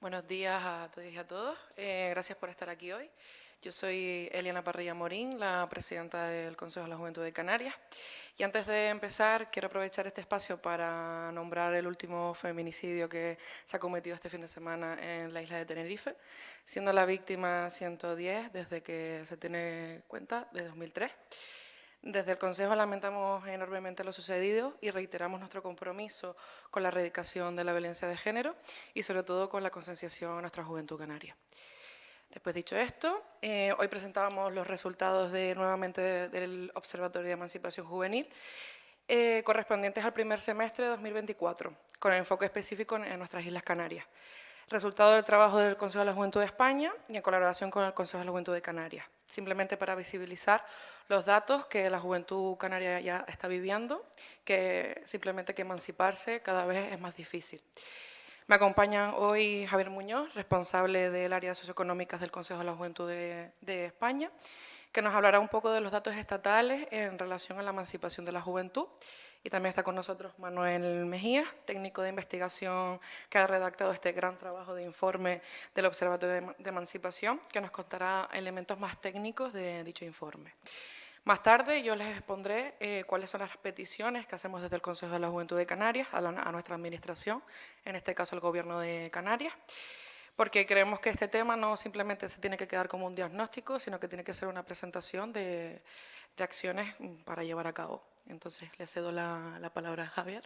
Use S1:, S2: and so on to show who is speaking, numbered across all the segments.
S1: Buenos días a todos y a todos. Gracias por estar aquí hoy. Yo soy Eliana Parrilla Morín, la presidenta del Consejo de la Juventud de Canarias. Y antes de empezar, quiero aprovechar este espacio para nombrar el último feminicidio que se ha cometido este fin de semana en la isla de Tenerife, siendo la víctima 110 desde que se tiene cuenta, de 2003. Desde el Consejo lamentamos enormemente lo sucedido y reiteramos nuestro compromiso con la erradicación de la violencia de género y sobre todo con la concienciación a nuestra juventud canaria. Después dicho esto, hoy presentábamos los resultados nuevamente del Observatorio de Emancipación Juvenil correspondientes al primer semestre de 2024, con enfoque específico en nuestras Islas Canarias. Resultado del trabajo del Consejo de la Juventud de España y en colaboración con el Consejo de la Juventud de Canarias, simplemente para visibilizar los datos que la juventud canaria ya está viviendo, que simplemente que emanciparse cada vez es más difícil. Me acompañan hoy Javier Muñoz, responsable del área socioeconómicas del Consejo de la Juventud de España, que nos hablará un poco de los datos estatales en relación a la emancipación de la juventud. Y también está con nosotros Manuel Mejía, técnico de investigación que ha redactado este gran trabajo de informe del Observatorio de Emancipación, que nos contará elementos más técnicos de dicho informe. Más tarde yo les expondré cuáles son las peticiones que hacemos desde el Consejo de la Juventud de Canarias a nuestra administración, en este caso al Gobierno de Canarias, porque creemos que este tema no simplemente se tiene que quedar como un diagnóstico, sino que tiene que ser una presentación de acciones para llevar a cabo. Entonces, le cedo la palabra a Javier.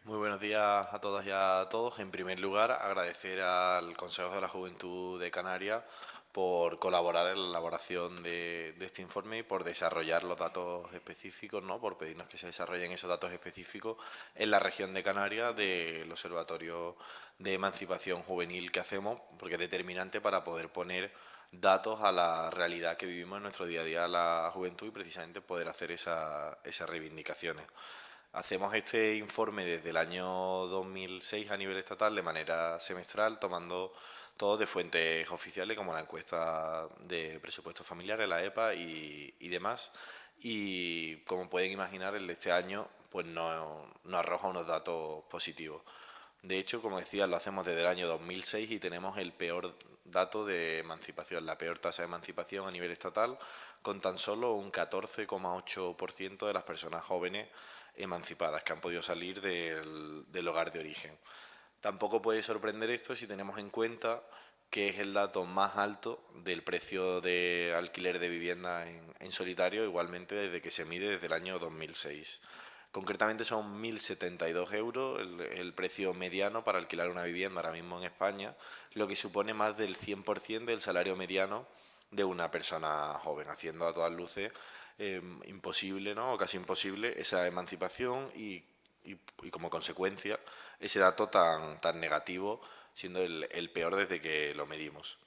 S2: Muy buenos días a todas y a todos. En primer lugar, agradecer al Consejo de la Juventud de Canarias por colaborar en la elaboración de este informe y por desarrollar los datos específicos, ¿no? Por pedirnos que se desarrollen esos datos específicos en la región de Canarias del Observatorio de Emancipación Juvenil que hacemos, porque es determinante para poder poner datos a la realidad que vivimos en nuestro día a día la juventud y precisamente poder hacer esas reivindicaciones. Hacemos este informe desde el año 2006 a nivel estatal de manera semestral, tomando todo de fuentes oficiales como la encuesta de presupuestos familiares, la EPA y demás. Y como pueden imaginar, el de este año pues no arroja unos datos positivos. De hecho, como decía, lo hacemos desde el año 2006 y tenemos el peor dato de emancipación, la peor tasa de emancipación a nivel estatal, con tan solo un 14,8% de las personas jóvenes emancipadas que han podido salir del hogar de origen. Tampoco puede sorprender esto si tenemos en cuenta que es el dato más alto del precio de alquiler de vivienda en solitario, igualmente desde que se mide desde el año 2006. Concretamente son 1.072 euros el precio mediano para alquilar una vivienda ahora mismo en España, lo que supone más del 100% del salario mediano de una persona joven, haciendo a todas luces imposible, ¿no? O casi imposible esa emancipación y como consecuencia ese dato tan negativo, siendo el peor desde que lo medimos.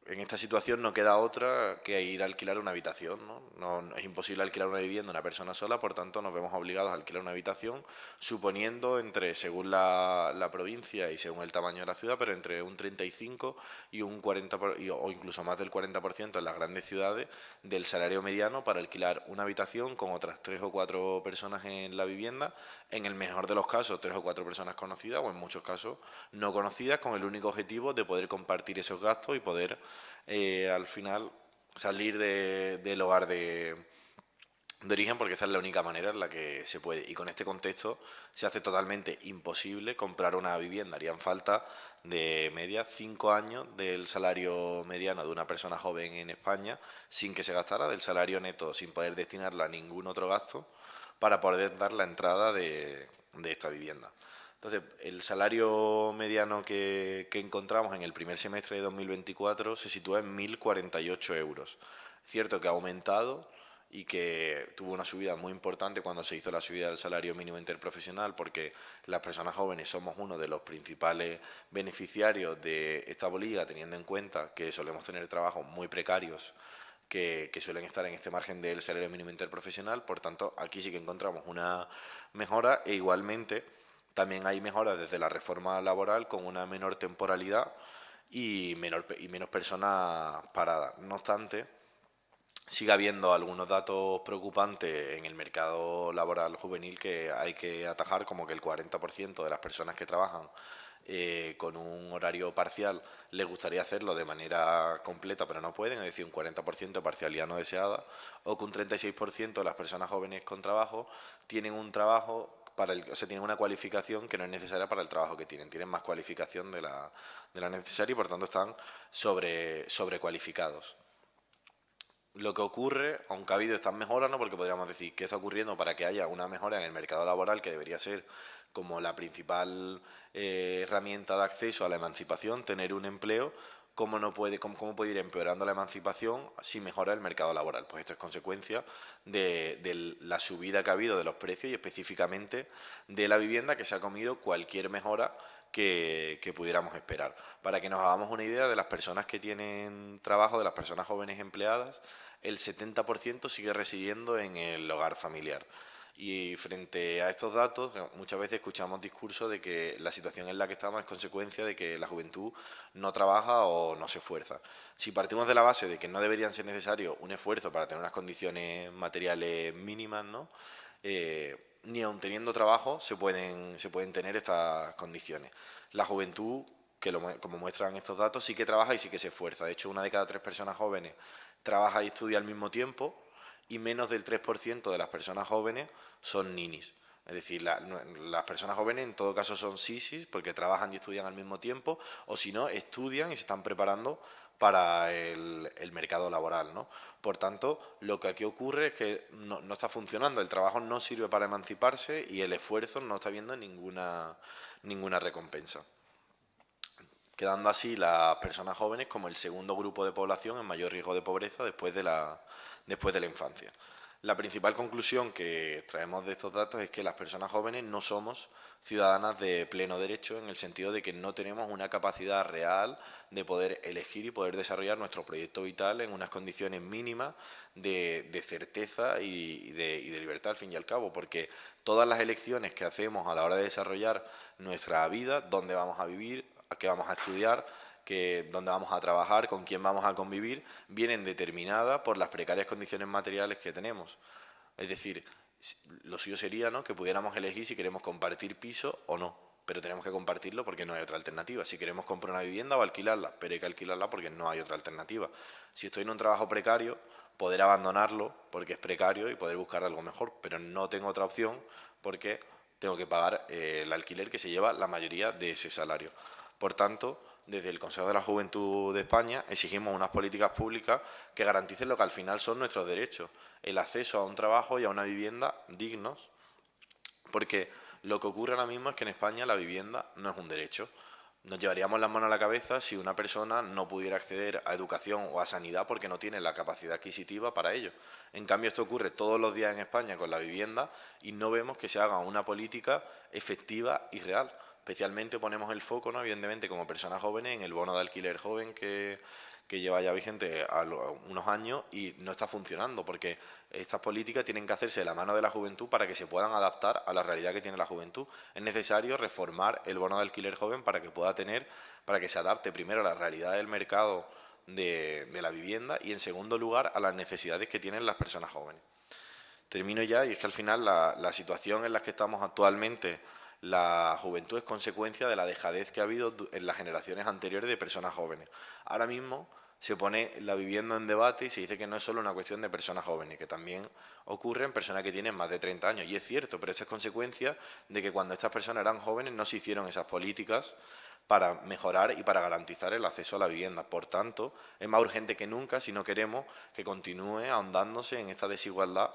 S2: En esta situación no queda otra que ir a alquilar una habitación, ¿no? Es imposible alquilar una vivienda a una persona sola, por tanto nos vemos obligados a alquilar una habitación, suponiendo según la provincia y según el tamaño de la ciudad, pero entre un 35 y un 40 o incluso más del 40% en las grandes ciudades del salario mediano para alquilar una habitación con otras 3 o 4 personas en la vivienda, en el mejor de los casos 3 o 4 personas conocidas o en muchos casos no conocidas, con el único objetivo de poder compartir esos gastos y poder al final salir del hogar de origen, porque esa es la única manera en la que se puede. Y con este contexto se hace totalmente imposible comprar una vivienda. Harían falta de media 5 años del salario mediano de una persona joven en España sin que se gastara del salario neto, sin poder destinarlo a ningún otro gasto para poder dar la entrada de esta vivienda. Entonces, el salario mediano que encontramos en el primer semestre de 2024 se sitúa en 1.048 euros. Cierto que ha aumentado y que tuvo una subida muy importante cuando se hizo la subida del salario mínimo interprofesional, porque las personas jóvenes somos uno de los principales beneficiarios de esta política, teniendo en cuenta que solemos tener trabajos muy precarios que suelen estar en este margen del salario mínimo interprofesional. Por tanto, aquí sí que encontramos una mejora e igualmente también hay mejoras desde la reforma laboral con una menor temporalidad y menos personas paradas. No obstante, sigue habiendo algunos datos preocupantes en el mercado laboral juvenil que hay que atajar, como que el 40% de las personas que trabajan con un horario parcial les gustaría hacerlo de manera completa pero no pueden, es decir, un 40% de parcialidad no deseada, o que un 36% de las personas jóvenes con trabajo tienen un trabajo o sea, tienen una cualificación que no es necesaria para el trabajo que tienen más cualificación de la necesaria y por tanto están sobrecualificados. Lo que ocurre, aunque ha habido estas mejoras, ¿no? Porque podríamos decir que está ocurriendo para que haya una mejora en el mercado laboral, que debería ser como la principal herramienta de acceso a la emancipación, tener un empleo. ¿Cómo puede ir empeorando la emancipación si mejora el mercado laboral? Pues esto es consecuencia de la subida que ha habido de los precios y específicamente de la vivienda, que se ha comido cualquier mejora que pudiéramos esperar. Para que nos hagamos una idea de las personas que tienen trabajo, de las personas jóvenes empleadas, el 70% sigue residiendo en el hogar familiar. Y frente a estos datos, muchas veces escuchamos discursos de que la situación en la que estamos es consecuencia de que la juventud no trabaja o no se esfuerza. Si partimos de la base de que no deberían ser necesarios un esfuerzo para tener unas condiciones materiales mínimas, ¿no? Ni aun teniendo trabajo se pueden tener estas condiciones. La juventud, como muestran estos datos, sí que trabaja y sí que se esfuerza. De hecho, 1 de cada 3 personas jóvenes trabaja y estudia al mismo tiempo y menos del 3% de las personas jóvenes son ninis. Es decir, las personas jóvenes en todo caso son sisis porque trabajan y estudian al mismo tiempo, o si no, estudian y se están preparando para el mercado laboral, ¿no? Por tanto, lo que aquí ocurre es que no está funcionando, el trabajo no sirve para emanciparse y el esfuerzo no está viendo ninguna recompensa, quedando así las personas jóvenes como el segundo grupo de población en mayor riesgo de pobreza después de la infancia. La principal conclusión que traemos de estos datos es que las personas jóvenes no somos ciudadanas de pleno derecho, en el sentido de que no tenemos una capacidad real de poder elegir y poder desarrollar nuestro proyecto vital en unas condiciones mínimas de certeza y de libertad, al fin y al cabo, porque todas las elecciones que hacemos a la hora de desarrollar nuestra vida, dónde vamos a vivir, a qué vamos a estudiar, dónde vamos a trabajar, con quién vamos a convivir, vienen determinadas por las precarias condiciones materiales que tenemos. Es decir, lo suyo sería, ¿no?, que pudiéramos elegir si queremos compartir piso o no, pero tenemos que compartirlo porque no hay otra alternativa. Si queremos comprar una vivienda o alquilarla, pero hay que alquilarla porque no hay otra alternativa. Si estoy en un trabajo precario, poder abandonarlo porque es precario y poder buscar algo mejor, pero no tengo otra opción porque tengo que pagar el alquiler que se lleva la mayoría de ese salario. Por tanto, desde el Consejo de la Juventud de España exigimos unas políticas públicas que garanticen lo que al final son nuestros derechos, el acceso a un trabajo y a una vivienda dignos, porque lo que ocurre ahora mismo es que en España la vivienda no es un derecho. Nos llevaríamos las manos a la cabeza si una persona no pudiera acceder a educación o a sanidad porque no tiene la capacidad adquisitiva para ello. En cambio, esto ocurre todos los días en España con la vivienda y no vemos que se haga una política efectiva y real. Especialmente ponemos el foco, ¿no?, evidentemente, como personas jóvenes, en el bono de alquiler joven que lleva ya vigente a unos años y no está funcionando, porque estas políticas tienen que hacerse de la mano de la juventud para que se puedan adaptar a la realidad que tiene la juventud. Es necesario reformar el bono de alquiler joven para que se adapte primero a la realidad del mercado de la vivienda y, en segundo lugar, a las necesidades que tienen las personas jóvenes. Termino ya, y es que al final la situación en la que estamos actualmente, la juventud es consecuencia de la dejadez que ha habido en las generaciones anteriores de personas jóvenes. Ahora mismo se pone la vivienda en debate y se dice que no es solo una cuestión de personas jóvenes, que también ocurre en personas que tienen más de 30 años. Y es cierto, pero eso es consecuencia de que cuando estas personas eran jóvenes no se hicieron esas políticas para mejorar y para garantizar el acceso a la vivienda. Por tanto, es más urgente que nunca si no queremos que continúe ahondándose en esta desigualdad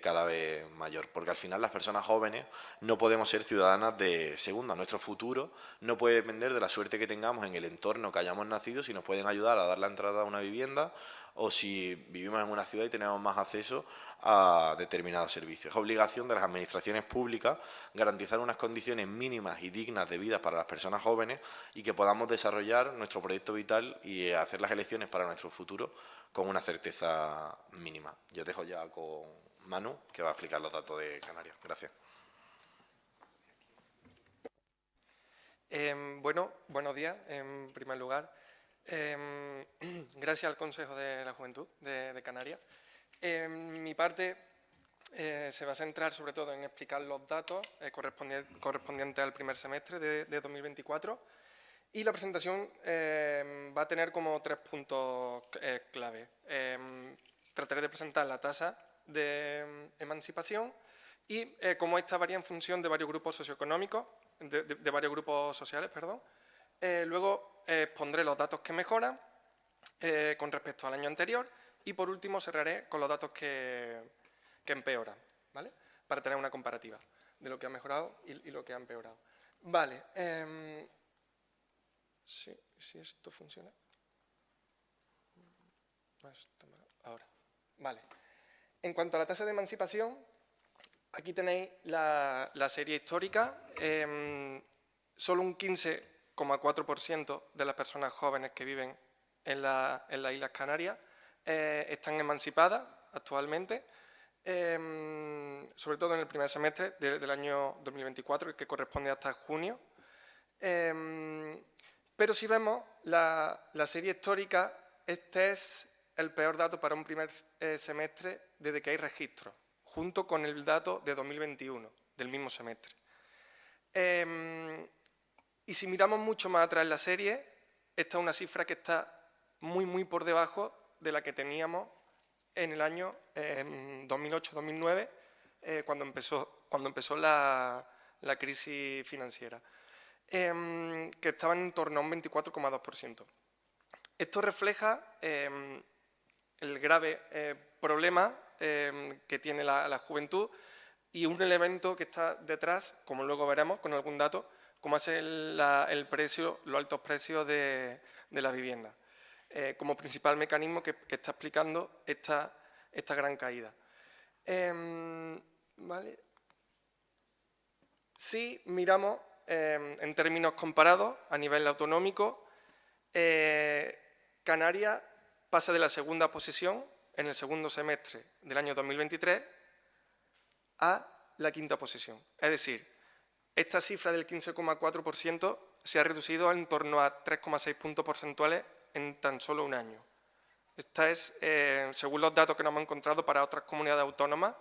S2: cada vez mayor, porque al final las personas jóvenes no podemos ser ciudadanas de segunda. Nuestro futuro no puede depender de la suerte que tengamos en el entorno que hayamos nacido, si nos pueden ayudar a dar la entrada a una vivienda o si vivimos en una ciudad y tenemos más acceso a determinados servicios. Es obligación de las administraciones públicas garantizar unas condiciones mínimas y dignas de vida para las personas jóvenes y que podamos desarrollar nuestro proyecto vital y hacer las elecciones para nuestro futuro con una certeza mínima. Yo dejo ya con Manu, que va a explicar los datos de Canarias. Gracias.
S3: Buenos días, en primer lugar. Gracias al Consejo de la Juventud de Canarias. Mi parte se va a centrar sobre todo en explicar los datos correspondientes al primer semestre de 2024 y la presentación va a tener como 3 puntos clave. Trataré de presentar la tasa de emancipación y cómo esta varía en función de varios grupos socioeconómicos, de varios grupos sociales, perdón. Luego pondré los datos que mejoran con respecto al año anterior y por último cerraré con los datos que empeoran, ¿vale? Para tener una comparativa de lo que ha mejorado y lo que ha empeorado. Vale, si esto funciona. Ahora, vale. En cuanto a la tasa de emancipación, aquí tenéis la serie histórica. Solo un 15,4% de las personas jóvenes que viven en las Islas Canarias están emancipadas actualmente, sobre todo en el primer semestre del año 2024, que corresponde hasta junio. Pero si vemos la serie histórica, este es el peor dato para un primer semestre desde que hay registro, junto con el dato de 2021, del mismo semestre. Y si miramos mucho más atrás en la serie, esta es una cifra que está muy por debajo de la que teníamos en el año 2008-2009, cuando empezó la crisis financiera, que estaba en torno a un 24,2%. Esto refleja el grave problema que tiene la juventud y un elemento que está detrás, como luego veremos con algún dato, como es el precio, los altos precios de la vivienda, como principal mecanismo que está explicando esta gran caída. ¿Vale? Si miramos en términos comparados a nivel autonómico, Canarias pasa de la segunda posición en el segundo semestre del año 2023 a la quinta posición. Es decir, esta cifra del 15,4% se ha reducido en torno a 3,6 puntos porcentuales en tan solo un año. Esta es, según los datos que nos hemos encontrado para otras comunidades autónomas,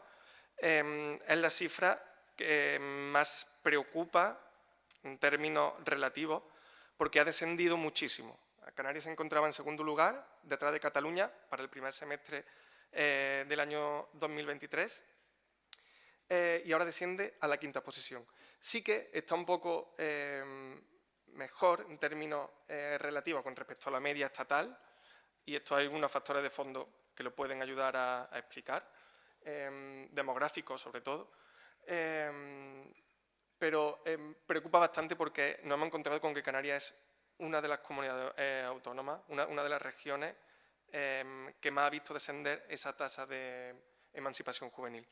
S3: es la cifra que más preocupa en términos relativos porque ha descendido muchísimo. Canarias se encontraba en segundo lugar, detrás de Cataluña, para el primer semestre del año 2023 y ahora desciende a la quinta posición. Sí que está un poco mejor en términos relativos con respecto a la media estatal, y esto hay algunos factores de fondo que lo pueden ayudar a explicar, demográficos sobre todo, pero preocupa bastante porque nos hemos encontrado con que Canarias es una de las comunidades autónomas, una de las regiones que más ha visto descender esa tasa de emancipación juvenil.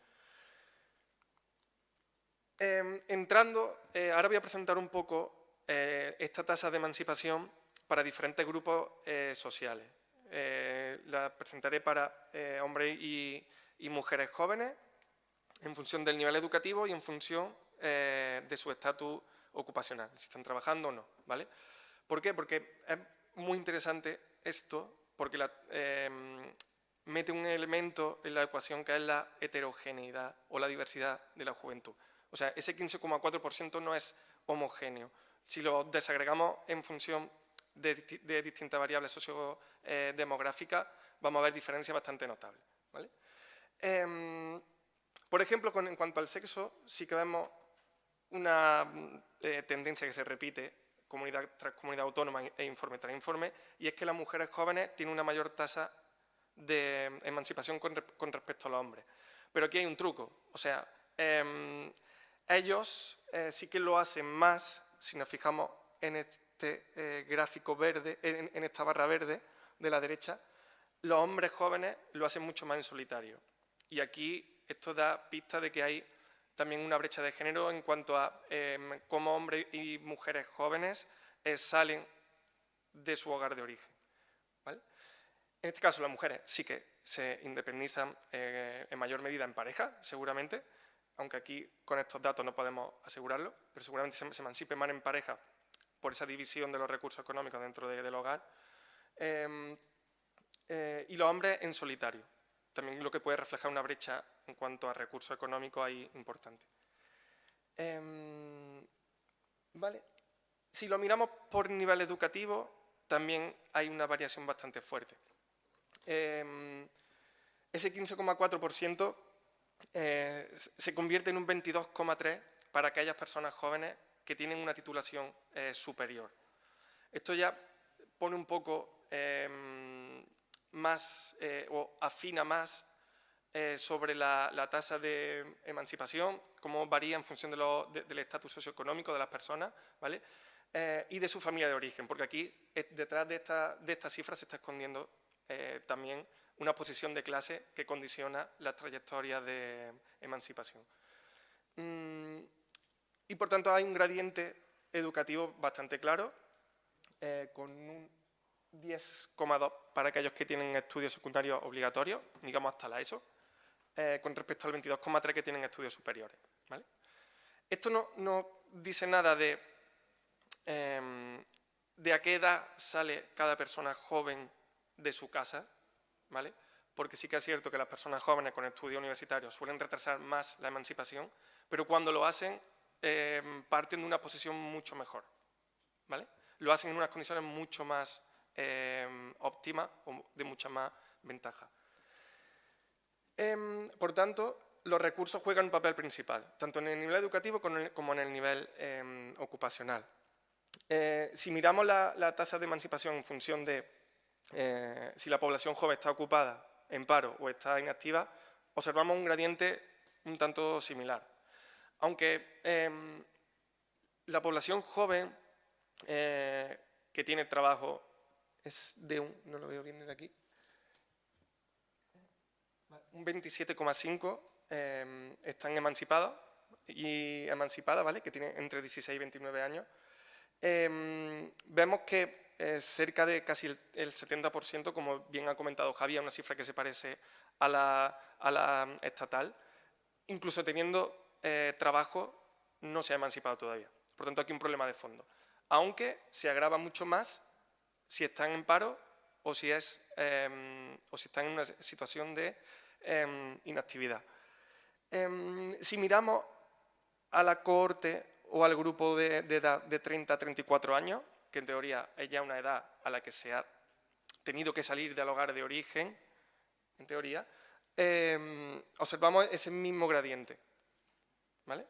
S3: Ahora voy a presentar un poco esta tasa de emancipación para diferentes grupos sociales. La presentaré para hombres y mujeres jóvenes en función del nivel educativo y en función de su estatus ocupacional, si están trabajando o no, ¿vale? ¿Por qué? Porque es muy interesante esto, porque mete un elemento en la ecuación que es la heterogeneidad o la diversidad de la juventud. O sea, ese 15,4% no es homogéneo. Si lo desagregamos en función de distintas variables sociodemográficas, vamos a ver diferencias bastante notables, ¿vale? Por ejemplo, en cuanto al sexo, sí que vemos una tendencia que se repite comunidad tras comunidad autónoma e informe tras informe, y es que las mujeres jóvenes tienen una mayor tasa de emancipación con respecto a los hombres. Pero aquí hay un truco, o sea, ellos sí que lo hacen más, si nos fijamos en este gráfico verde, en esta barra verde de la derecha, los hombres jóvenes lo hacen mucho más en solitario. Y aquí esto da pista de que hay también una brecha de género en cuanto a cómo hombres y mujeres jóvenes salen de su hogar de origen, ¿vale? En este caso las mujeres sí que se independizan en mayor medida en pareja, seguramente, aunque aquí con estos datos no podemos asegurarlo, pero seguramente se emancipen más en pareja por esa división de los recursos económicos dentro del hogar, y los hombres en solitario. también lo que puede reflejar una brecha en cuanto a recursos económicos ahí importante. Vale. Si lo miramos por nivel educativo, también hay una variación bastante fuerte. Ese 15,4% se convierte en un 22,3% para aquellas personas jóvenes que tienen una titulación superior. Esto ya pone un poco más o afina más sobre la tasa de emancipación, cómo varía en función del estatus socioeconómico de las personas, ¿vale? Y de su familia de origen, porque aquí detrás de esta cifra se está escondiendo también una posición de clase que condiciona las trayectorias de emancipación. Y por tanto hay un gradiente educativo bastante claro, con un 10,2 para aquellos que tienen estudios secundarios obligatorios, digamos hasta la ESO, con respecto al 22,3 que tienen estudios superiores, ¿vale? Esto no dice nada de a qué edad sale cada persona joven de su casa, ¿vale? Porque sí que es cierto que las personas jóvenes con estudios universitarios suelen retrasar más la emancipación, pero cuando lo hacen parten de una posición mucho mejor, ¿vale? Lo hacen en unas condiciones mucho más óptimas o de mucha más ventaja. Por tanto, los recursos juegan un papel principal, tanto en el nivel educativo como en el nivel ocupacional. Si miramos la tasa de emancipación en función de si la población joven está ocupada, en paro o está inactiva, observamos un gradiente un tanto similar. Aunque la población joven que tiene trabajo es de no lo veo bien desde aquí, un 27,5 están emancipados y emancipadas, ¿vale? Que tienen entre 16 y 29 años. Vemos que cerca de casi el 70%, como bien ha comentado Javier, una cifra que se parece a la estatal, incluso teniendo trabajo, no se ha emancipado todavía. Por tanto, aquí hay un problema de fondo. Aunque se agrava mucho más si están en paro o si están en una situación de inactividad. Si miramos a la cohorte o al grupo de edad de 30 a 34 años, que en teoría es ya una edad a la que se ha tenido que salir del hogar de origen, en teoría, observamos ese mismo gradiente, ¿vale?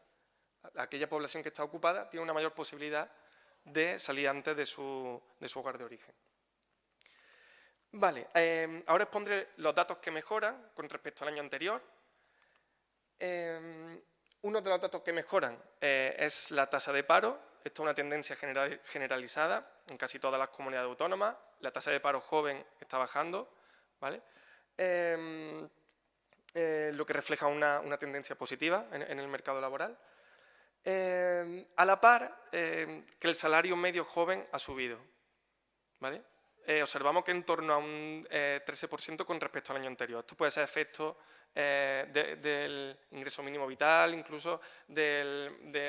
S3: Aquella población que está ocupada tiene una mayor posibilidad de salir antes de su hogar de origen. Vale, ahora os pondré los datos que mejoran con respecto al año anterior. Uno de los datos que mejoran es la tasa de paro. Esto es una tendencia generalizada en casi todas las comunidades autónomas. La tasa de paro joven está bajando, ¿vale? Lo que refleja una tendencia positiva en el mercado laboral. A la par que el salario medio joven ha subido, ¿vale? Observamos que en torno a un 13% con respecto al año anterior. Esto puede ser efecto del ingreso mínimo vital, incluso del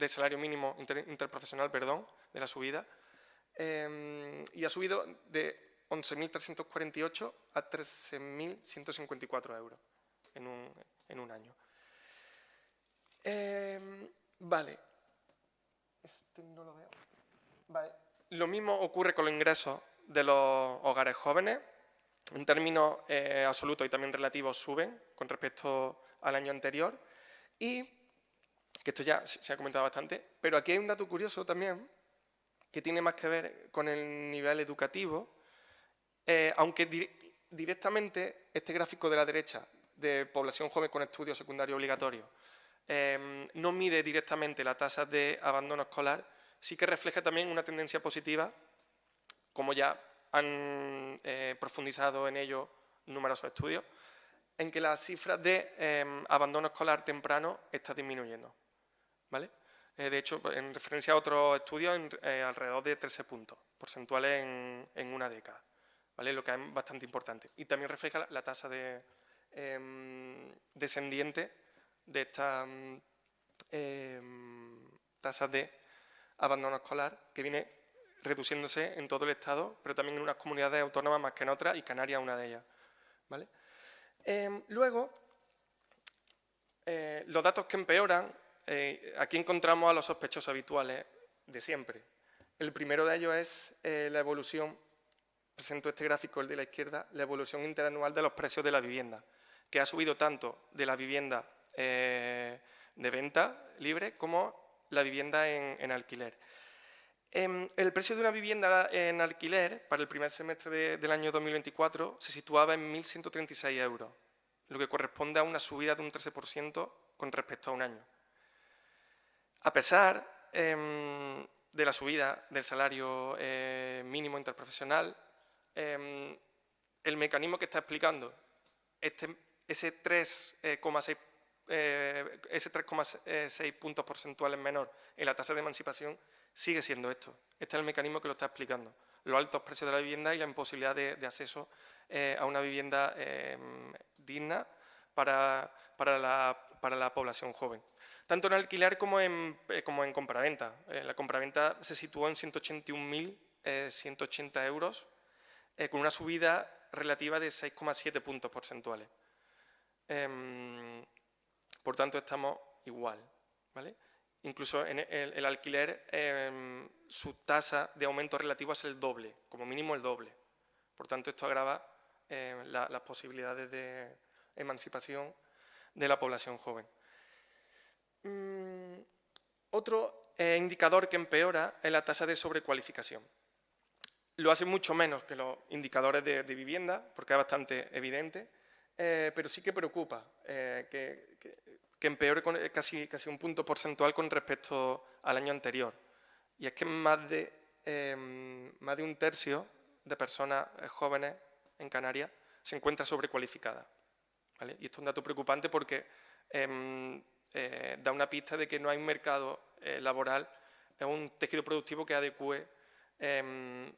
S3: salario mínimo interprofesional, perdón, de la subida. Y ha subido de 11.348 a 13.154 euros en un año. Vale. Este no lo veo. Vale. Lo mismo ocurre con los ingresos de los hogares jóvenes. En términos absolutos y también relativos suben con respecto al año anterior. Y que esto ya se ha comentado bastante, pero aquí hay un dato curioso también que tiene más que ver con el nivel educativo, aunque directamente este gráfico de la derecha de población joven con estudios secundarios obligatorios no mide directamente la tasa de abandono escolar, sí que refleja también una tendencia positiva, como ya han profundizado en ello numerosos estudios, en que la cifra de abandono escolar temprano está disminuyendo, ¿vale? De hecho, en referencia a otros estudios, alrededor de 13 puntos porcentuales en una década, ¿vale? Lo que es bastante importante. Y también refleja la tasa descendiente de esta tasa de abandono escolar, que viene reduciéndose en todo el Estado, pero también en unas comunidades autónomas más que en otras, y Canarias es una de ellas, ¿vale? Luego, los datos que empeoran, aquí encontramos a los sospechosos habituales de siempre. El primero de ellos es la evolución, presento este gráfico, el de la izquierda, la evolución interanual de los precios de la vivienda, que ha subido tanto de la vivienda de venta libre como la vivienda en alquiler. El precio de una vivienda en alquiler para el primer semestre del año 2024 se situaba en 1.136 euros, lo que corresponde a una subida de un 13% con respecto a un año. A pesar de la subida del salario mínimo interprofesional, el mecanismo que está explicando ese 3,6 puntos porcentuales menor en la tasa de emancipación sigue siendo esto. Este es el mecanismo que lo está explicando. Los altos precios de la vivienda y la imposibilidad de acceso a una vivienda digna para la población joven. Tanto en alquiler como en compraventa. La compraventa se situó en 181.180 euros, con una subida relativa de 6,7 puntos porcentuales. Por tanto, estamos igual, ¿vale? Incluso en el alquiler, su tasa de aumento relativo es el doble, como mínimo el doble. Por tanto, esto agrava las posibilidades de emancipación de la población joven. Otro indicador que empeora es la tasa de sobrecualificación. Lo hace mucho menos que los indicadores de vivienda, porque es bastante evidente, pero sí que preocupa que empeore con casi un punto porcentual con respecto al año anterior. Y es que más de un tercio de personas jóvenes en Canarias se encuentra sobrecualificada, ¿vale? Y esto es un dato preocupante porque da una pista de que no hay un mercado laboral, es un tejido productivo que adecue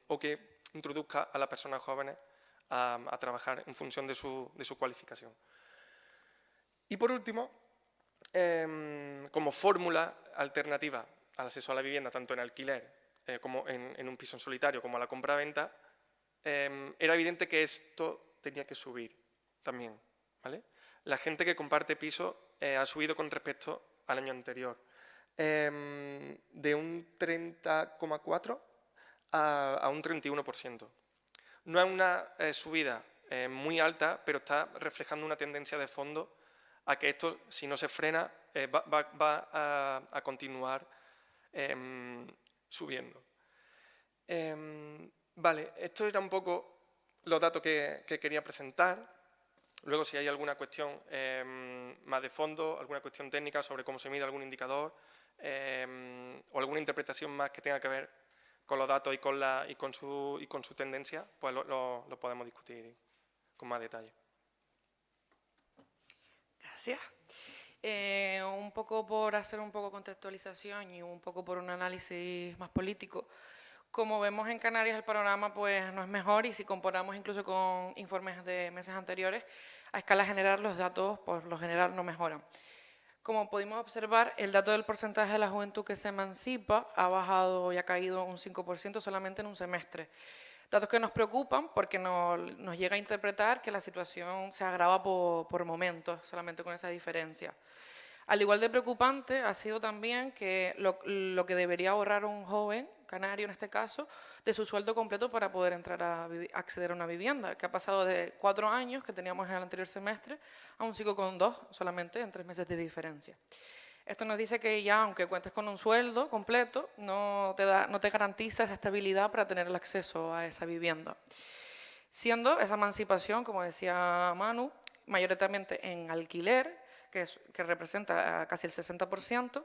S3: o que introduzca a las personas jóvenes a trabajar en función de su cualificación. Y por último, como fórmula alternativa al acceso a la vivienda, tanto en alquiler como en un piso en solitario, como a la compraventa, era evidente que esto tenía que subir también, ¿vale? La gente que comparte piso ha subido con respecto al año anterior, de un 30,4% a un 31%. No es una subida muy alta, pero está reflejando una tendencia de fondo a que esto, si no se frena, va a continuar subiendo. Vale, esto era un poco los datos que quería presentar. Luego, si hay alguna cuestión más de fondo, alguna cuestión técnica sobre cómo se mide algún indicador o alguna interpretación más que tenga que ver con los datos y con su tendencia, pues lo podemos discutir con más detalle.
S1: Gracias. Un poco por hacer un poco contextualización y un poco por un análisis más político. Como vemos en Canarias, el panorama pues no es mejor, y si comparamos incluso con informes de meses anteriores, a escala general los datos por lo general no mejoran. Como pudimos observar, el dato del porcentaje de la juventud que se emancipa ha bajado y ha caído un 5% solamente en un semestre. Datos que nos preocupan porque nos llega a interpretar que la situación se agrava por momentos, solamente con esa diferencia. Al igual de preocupante ha sido también que lo que debería ahorrar un joven, canario en este caso, de su sueldo completo para poder entrar a acceder a una vivienda, que ha pasado de 4 años que teníamos en el anterior semestre a un 5,2 solamente en 3 meses de diferencia. Esto nos dice que ya, aunque cuentes con un sueldo completo, no te garantiza esa estabilidad para tener el acceso a esa vivienda. Siendo esa emancipación, como decía Manu, mayoritariamente en alquiler, que representa casi el 60%,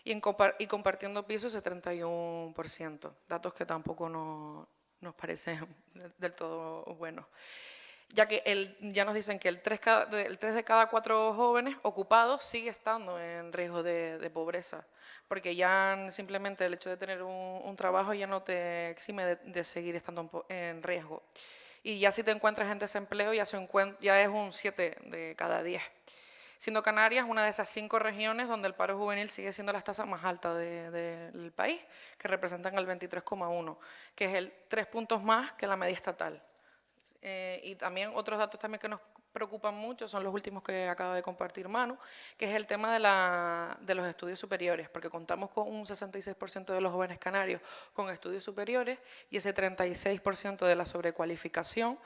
S1: y compartiendo pisos el 31%, datos que tampoco nos parecen del todo buenos. Ya que ya nos dicen que el 3 de cada 4 jóvenes ocupados sigue estando en riesgo de pobreza, porque ya simplemente el hecho de tener un trabajo ya no te exime de seguir estando en riesgo. Y ya si te encuentras en desempleo, ya es un 7 de cada 10. siendo Canarias una de esas 5 regiones donde el paro juvenil sigue siendo las tasas más altas del país, que representan el 23,1, que es el 3 puntos más que la media estatal. Y también otros datos también que nos preocupan mucho son los últimos que acaba de compartir Manu, que es el tema de los estudios superiores, porque contamos con un 66% de los jóvenes canarios con estudios superiores y ese 36% de la sobrecualificación,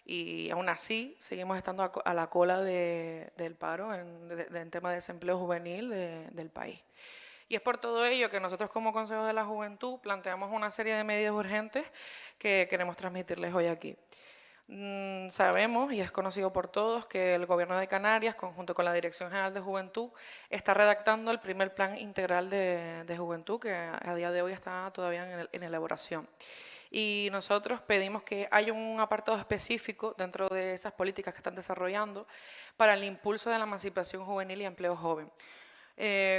S1: y aún así seguimos estando a la cola del paro en tema de desempleo juvenil del país. Y es por todo ello que nosotros como Consejo de la Juventud planteamos una serie de medidas urgentes que queremos transmitirles hoy aquí. Sabemos, y es conocido por todos, que el Gobierno de Canarias, conjunto con la Dirección General de Juventud, está redactando el primer Plan Integral de Juventud, que a día de hoy está todavía en elaboración. Y nosotros pedimos que haya un apartado específico dentro de esas políticas que están desarrollando para el impulso de la emancipación juvenil y empleo joven.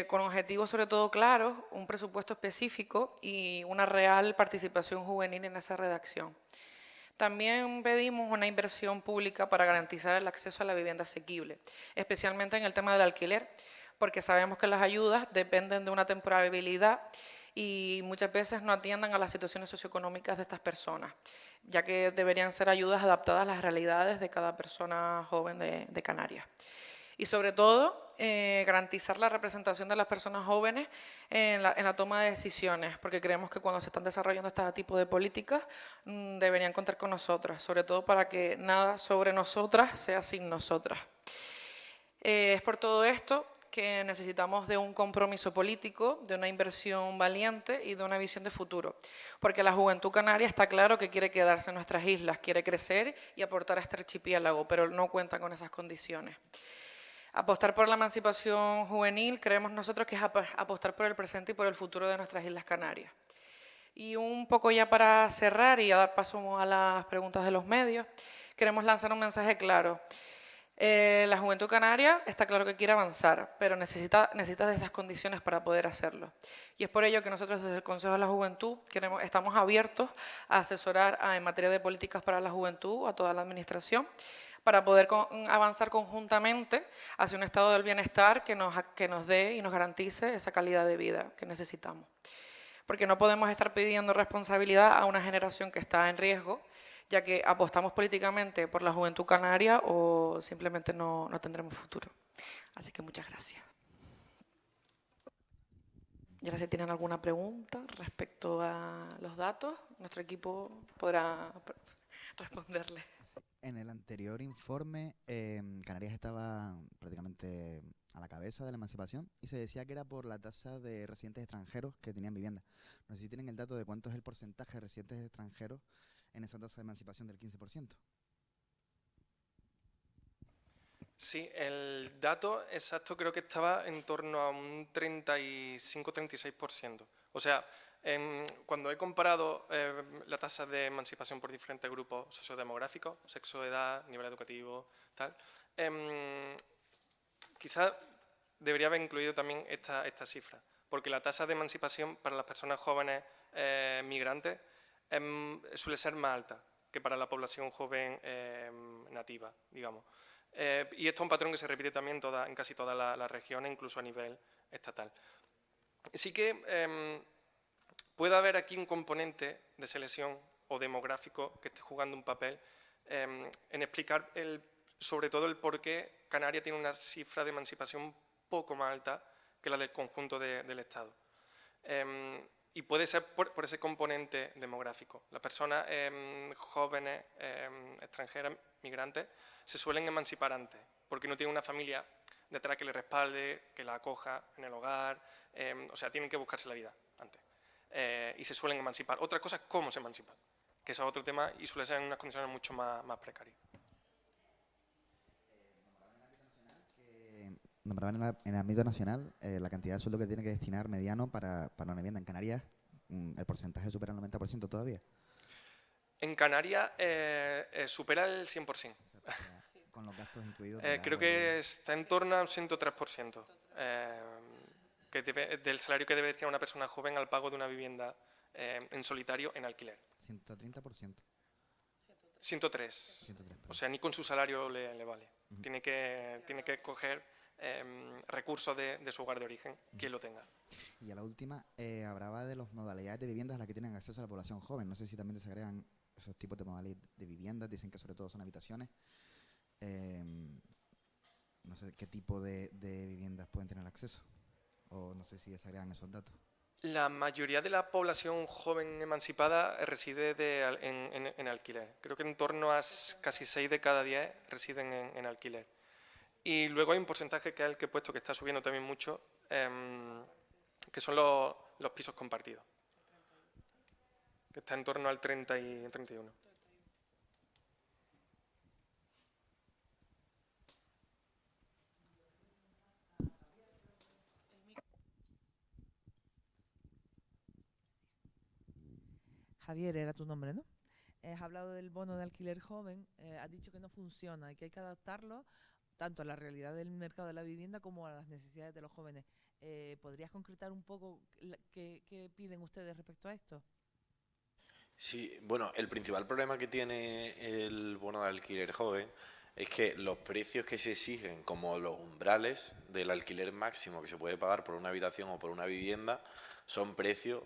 S1: Con objetivos sobre todo claros, un presupuesto específico y una real participación juvenil en esa redacción. También pedimos una inversión pública para garantizar el acceso a la vivienda asequible, especialmente en el tema del alquiler, porque sabemos que las ayudas dependen de una temporalidad y muchas veces no atiendan a las situaciones socioeconómicas de estas personas, ya que deberían ser ayudas adaptadas a las realidades de cada persona joven de Canarias. Y sobre todo, garantizar la representación de las personas jóvenes en la toma de decisiones, porque creemos que cuando se están desarrollando este tipo de políticas deberían contar con nosotras, sobre todo para que nada sobre nosotras sea sin nosotras. Es por todo esto que necesitamos de un compromiso político, de una inversión valiente y de una visión de futuro, porque la juventud canaria está claro que quiere quedarse en nuestras islas, quiere crecer y aportar a este archipiélago, pero no cuenta con esas condiciones. Apostar por la emancipación juvenil creemos nosotros que es apostar por el presente y por el futuro de nuestras Islas Canarias. Y un poco ya para cerrar y a dar paso a las preguntas de los medios, queremos lanzar un mensaje claro. La juventud canaria está claro que quiere avanzar, pero necesita de esas condiciones para poder hacerlo. Y es por ello que nosotros desde el Consejo de la Juventud estamos abiertos a asesorar en materia de políticas para la juventud a toda la administración, para poder avanzar conjuntamente hacia un estado del bienestar que nos dé y nos garantice esa calidad de vida que necesitamos. Porque no podemos estar pidiendo responsabilidad a una generación que está en riesgo, ya que apostamos políticamente por la juventud canaria o simplemente no tendremos futuro. Así que muchas gracias. Y ahora si tienen alguna pregunta respecto a los datos, nuestro equipo podrá responderles.
S4: En el anterior informe, Canarias estaba prácticamente a la cabeza de la emancipación y se decía que era por la tasa de residentes extranjeros que tenían vivienda. No sé si tienen el dato de cuánto es el porcentaje de residentes extranjeros en esa tasa de emancipación del 15%.
S3: Sí, el dato exacto creo que estaba en torno a un 35-36%. O sea, cuando he comparado la tasa de emancipación por diferentes grupos sociodemográficos, sexo, edad, nivel educativo, tal, quizás debería haber incluido también esta cifra, porque la tasa de emancipación para las personas jóvenes migrantes suele ser más alta que para la población joven nativa, digamos. Y esto es un patrón que se repite también en casi todas las regiones, incluso a nivel estatal. Sí que puede haber aquí un componente de selección o demográfico que esté jugando un papel en explicar sobre todo el por qué Canarias tiene una cifra de emancipación un poco más alta que la del conjunto del Estado. Y puede ser por ese componente demográfico. Las personas jóvenes, extranjeras, migrantes, se suelen emancipar antes, porque no tienen una familia detrás que le respalde, que la acoja en el hogar, o sea, tienen que buscarse la vida antes. Y se suelen emancipar. Otra cosa es cómo se emancipan, que eso es otro tema y suele ser en unas condiciones mucho más precarias.
S4: Nombraban en el ámbito nacional la cantidad de sueldo que tiene que destinar mediano para una vivienda. En Canarias el porcentaje supera el 90% todavía.
S3: En Canarias supera el 100%.
S4: Con los gastos incluidos.
S3: Creo que está en torno a un 103% del salario que debe destinar una persona joven al pago de una vivienda en solitario en alquiler.
S4: 130%.
S3: 103. O sea, ni con su salario le vale. Tiene que coger recursos de su hogar de origen, quien lo tenga.
S4: Y a la última, hablaba de las modalidades de viviendas a las que tienen acceso a la población joven. No sé si también desagregan esos tipos de modalidades de viviendas. Dicen que sobre todo son habitaciones. No sé qué tipo de viviendas pueden tener acceso. O no sé si desagregan esos datos.
S3: La mayoría de la población joven emancipada reside en alquiler. Creo que en torno a casi 6 de cada 10 residen en alquiler. Y luego hay un porcentaje que es el que he puesto, que está subiendo también mucho, que son los pisos compartidos, que está en torno al 30 y 31.
S5: Javier era tu nombre, ¿no? Has hablado del bono de alquiler joven, has dicho que no funciona y que hay que adaptarlo tanto a la realidad del mercado de la vivienda como a las necesidades de los jóvenes. ¿Podrías concretar un poco qué piden ustedes respecto a esto?
S2: Sí, bueno, el principal problema que tiene el bono de alquiler joven es que los precios que se exigen, como los umbrales del alquiler máximo que se puede pagar por una habitación o por una vivienda, son precios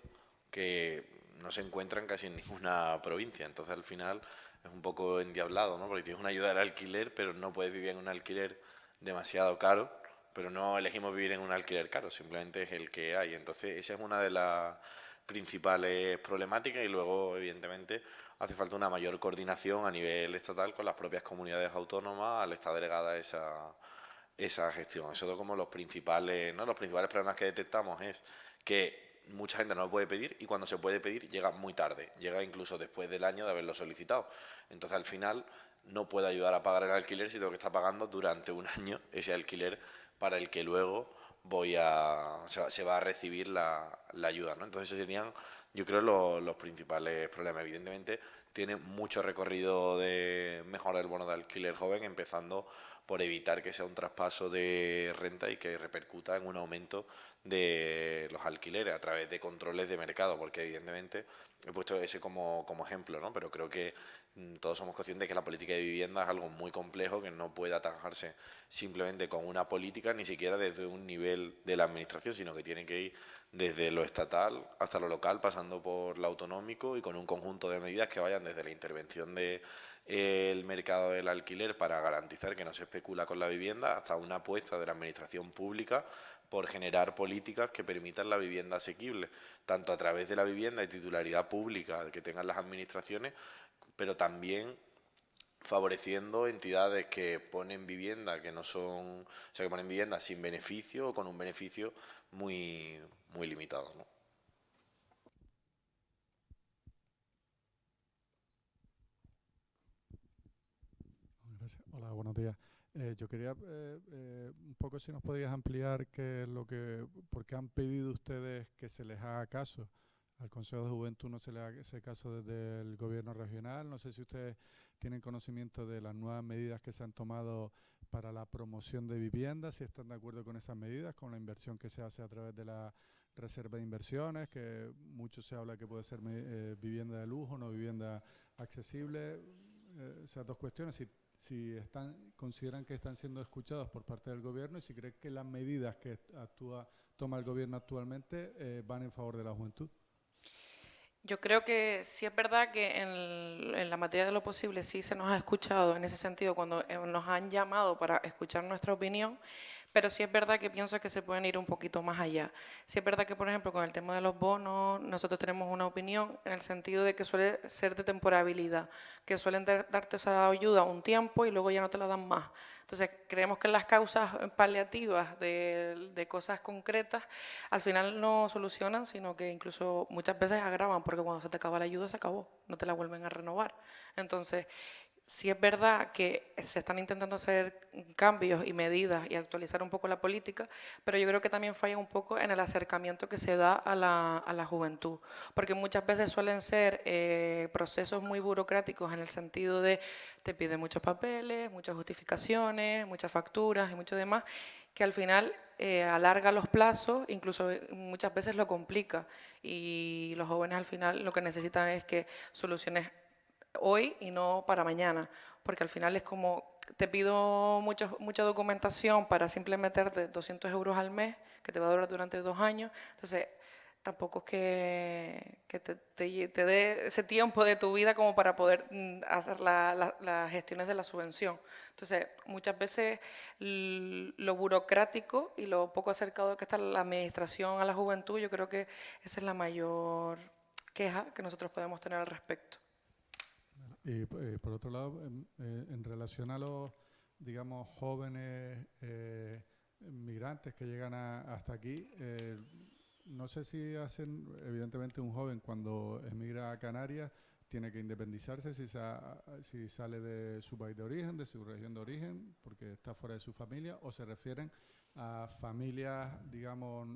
S2: que no se encuentran casi en ninguna provincia. Entonces, al final es un poco endiablado, ¿no? Porque tienes una ayuda al alquiler, pero no puedes vivir en un alquiler demasiado caro, pero no elegimos vivir en un alquiler caro, simplemente es el que hay. Entonces, esa es una de las principales problemáticas y luego, evidentemente, hace falta una mayor coordinación a nivel estatal con las propias comunidades autónomas al estar delegada esa gestión. Eso es como los principales, ¿no? Los principales problemas que detectamos es que mucha gente no lo puede pedir y cuando se puede pedir llega muy tarde, llega incluso después del año de haberlo solicitado. Entonces, al final, no puede ayudar a pagar el alquiler si tengo que estar pagando durante un año ese alquiler para el que luego se va a recibir la ayuda, ¿no? Entonces, esos serían, yo creo, los principales problemas. Evidentemente, tiene mucho recorrido de mejorar el bono de alquiler joven, empezando por evitar que sea un traspaso de renta y que repercuta en un aumento de los alquileres a través de controles de mercado, porque evidentemente he puesto ese como ejemplo, ¿no? Pero creo que todos somos conscientes de que la política de vivienda es algo muy complejo que no puede atajarse simplemente con una política, ni siquiera desde un nivel de la administración, sino que tiene que ir desde lo estatal hasta lo local, pasando por lo autonómico y con un conjunto de medidas que vayan desde la intervención del mercado del alquiler para garantizar que no se especula con la vivienda, hasta una apuesta de la administración pública por generar políticas que permitan la vivienda asequible, tanto a través de la vivienda de titularidad pública que tengan las administraciones, pero también favoreciendo entidades que ponen vivienda que no son, o sea, que ponen vivienda sin beneficio o con un beneficio muy limitado, ¿no?
S6: Gracias. Hola, buenos días. Yo quería un poco si nos podías ampliar por qué han pedido ustedes que se les haga caso. Al Consejo de Juventud no se le hace caso desde el gobierno regional. No sé si ustedes tienen conocimiento de las nuevas medidas que se han tomado para la promoción de viviendas, si están de acuerdo con esas medidas, con la inversión que se hace a través de la reserva de inversiones, que mucho se habla que puede ser vivienda de lujo, no vivienda accesible. Esas dos cuestiones, si consideran que están siendo escuchados por parte del gobierno y si creen que las medidas que toma el gobierno actualmente van en favor de la juventud.
S1: Yo creo que sí es verdad que en la materia de lo posible sí se nos ha escuchado en ese sentido cuando nos han llamado para escuchar nuestra opinión, pero sí es verdad que pienso que se pueden ir un poquito más allá. Sí es verdad que, por ejemplo, con el tema de los bonos, nosotros tenemos una opinión en el sentido de que suele ser de temporabilidad, que suelen darte esa ayuda un tiempo y luego ya no te la dan más. Entonces, creemos que las causas paliativas de cosas concretas al final no solucionan, sino que incluso muchas veces agravan, porque cuando se te acaba la ayuda se acabó, no te la vuelven a renovar. Entonces, sí es verdad que se están intentando hacer cambios y medidas y actualizar un poco la política, pero yo creo que también falla un poco en el acercamiento que se da a la juventud, porque muchas veces suelen ser procesos muy burocráticos en el sentido de te piden muchos papeles, muchas justificaciones, muchas facturas y mucho demás, que al final alarga los plazos, incluso muchas veces lo complica, y los jóvenes al final lo que necesitan es que soluciones hoy y no para mañana, porque al final es como te pido mucha documentación para simplemente meterte 200 euros al mes, que te va a durar durante 2 años. Entonces, tampoco es que te dé ese tiempo de tu vida como para poder hacer las gestiones de la subvención. Entonces, muchas veces lo burocrático y lo poco acercado que está la administración a la juventud, yo creo que esa es la mayor queja que nosotros podemos tener al respecto.
S6: Y por otro lado, en relación a los, digamos, jóvenes migrantes que llegan hasta aquí, no sé si hacen, evidentemente un joven cuando emigra a Canarias tiene que independizarse si sale de su país de origen, de su región de origen, porque está fuera de su familia, o se refieren a familias, digamos,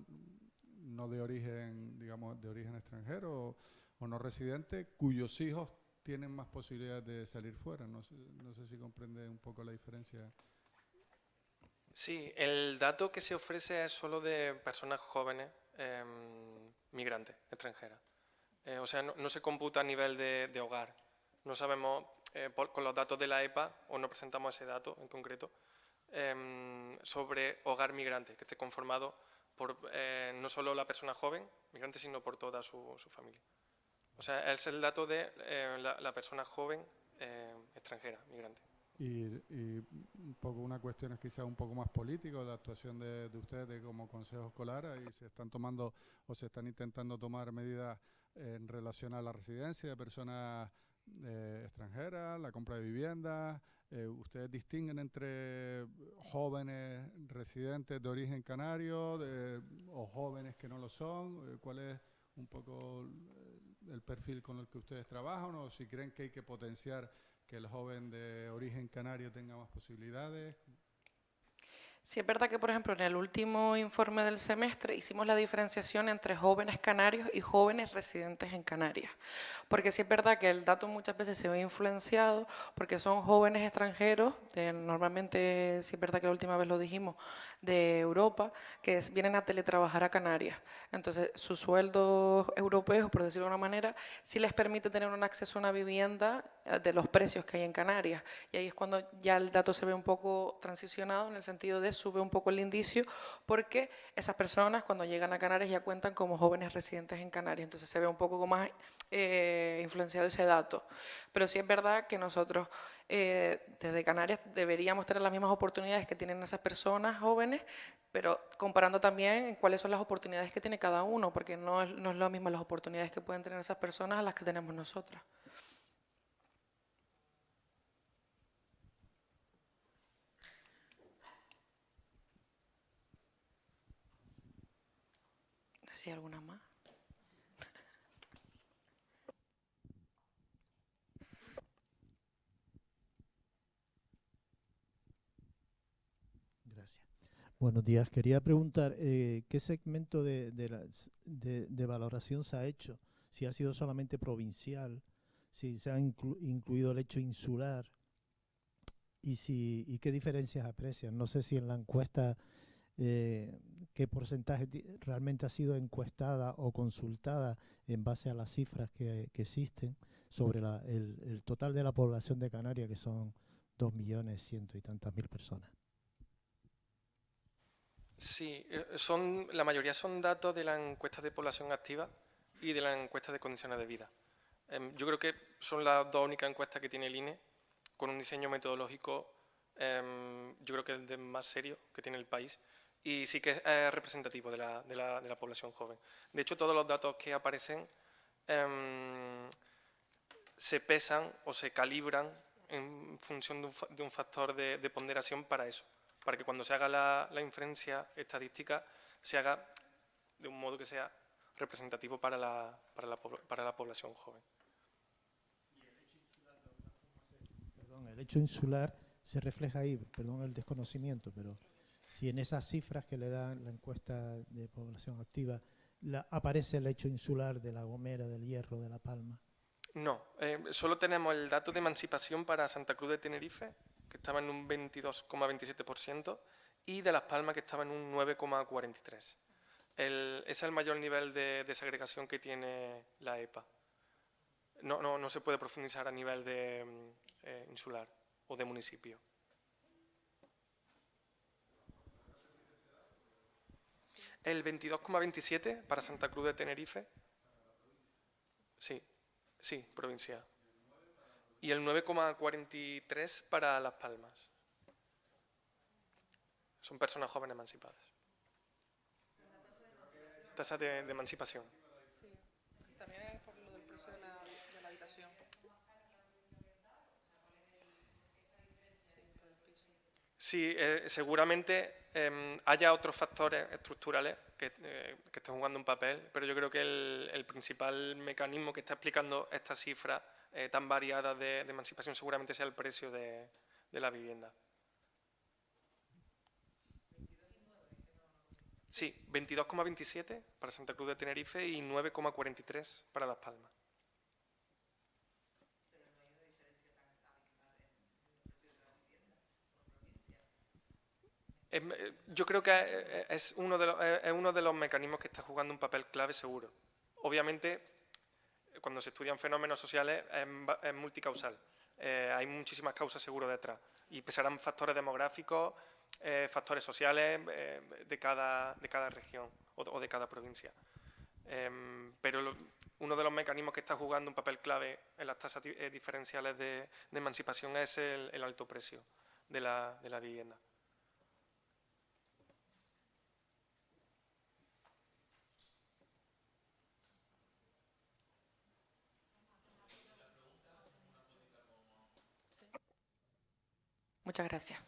S6: no de origen, digamos, de origen extranjero o no residente, cuyos hijos tienen más posibilidades de salir fuera. No sé si comprende un poco la diferencia.
S3: Sí, el dato que se ofrece es solo de personas jóvenes migrantes, extranjeras. O sea, no se computa a nivel de hogar. No sabemos, con los datos de la EPA, o no presentamos ese dato en concreto, sobre hogar migrante, que esté conformado por no solo la persona joven, migrante, sino por toda su familia. O sea, es el dato de la persona joven extranjera, migrante.
S6: Y un poco una cuestión es quizás un poco más política, de actuación de ustedes como consejo escolar, y se están tomando o se están intentando tomar medidas en relación a la residencia de personas extranjeras, la compra de viviendas. ¿Ustedes distinguen entre jóvenes residentes de origen canario o jóvenes que no lo son? ¿Cuál es un poco el perfil con el que ustedes trabajan, o si creen que hay que potenciar que el joven de origen canario tenga más posibilidades?
S1: Sí, es verdad que, por ejemplo, en el último informe del semestre hicimos la diferenciación entre jóvenes canarios y jóvenes residentes en Canarias. Porque sí es verdad que el dato muchas veces se ve influenciado porque son jóvenes extranjeros, normalmente, sí es verdad que la última vez lo dijimos, de Europa, que vienen a teletrabajar a Canarias. Entonces, sus sueldos europeos, por decirlo de una manera, sí les permite tener un acceso a una vivienda de los precios que hay en Canarias. Y ahí es cuando ya el dato se ve un poco transicionado, en el sentido de sube un poco el indicio, porque esas personas cuando llegan a Canarias ya cuentan como jóvenes residentes en Canarias. Entonces se ve un poco más influenciado ese dato. Pero sí es verdad que nosotros desde Canarias deberíamos tener las mismas oportunidades que tienen esas personas jóvenes, pero comparando también cuáles son las oportunidades que tiene cada uno, porque no es lo mismo las oportunidades que pueden tener esas personas a las que tenemos nosotras. No sé si hay alguna más.
S7: Gracias. Buenos días. Quería preguntar, ¿qué segmento de valoración se ha hecho? Si ha sido solamente provincial, si se ha incluido el hecho insular y qué diferencias aprecian. No sé si en la encuesta qué porcentaje realmente ha sido encuestada o consultada en base a las cifras que existen sobre el total de la población de Canarias, que son 2.100.000 y tantas personas.
S3: Sí, la mayoría son datos de la encuesta de población activa y de la encuesta de condiciones de vida. Yo creo que son las dos únicas encuestas que tiene el INE, con un diseño metodológico, yo creo que es el más serio que tiene el país, y sí que es representativo de la población joven. De hecho, todos los datos que aparecen se pesan o se calibran en función de un factor de ponderación para eso, para que cuando se haga la inferencia estadística se haga de un modo que sea representativo para la población joven.
S7: Perdón, el hecho insular se refleja ahí, perdón el desconocimiento, pero si en esas cifras que le dan la encuesta de población activa aparece el hecho insular de La Gomera, del Hierro, de La Palma.
S3: No, solo tenemos el dato de emancipación para Santa Cruz de Tenerife, que estaba en un 22,27%, y de Las Palmas, que estaba en un 9,43%. Ese es el mayor nivel de segregación que tiene la EPA. No se puede profundizar a nivel de insular o de municipio. El 22,27 para Santa Cruz de Tenerife. Sí, sí, provincia. Y el 9,43 para Las Palmas. Son personas jóvenes emancipadas. Tasa de emancipación.
S1: Sí, también es por lo del precio de la habitación.
S3: Sí, seguramente haya otros factores estructurales que estén jugando un papel, pero yo creo que el principal mecanismo que está explicando esta cifra tan variada de emancipación seguramente sea el precio de la vivienda. Sí, 22,27 para Santa Cruz de Tenerife y 9,43 para Las Palmas. Yo creo que es uno de los mecanismos que está jugando un papel clave seguro. Obviamente, cuando se estudian fenómenos sociales es multicausal. Hay muchísimas causas seguro detrás. Y pesarán factores demográficos, factores sociales de cada región o de cada provincia. Pero uno de los mecanismos que está jugando un papel clave en las tasas diferenciales de emancipación es el alto precio de la vivienda.
S1: Muchas gracias.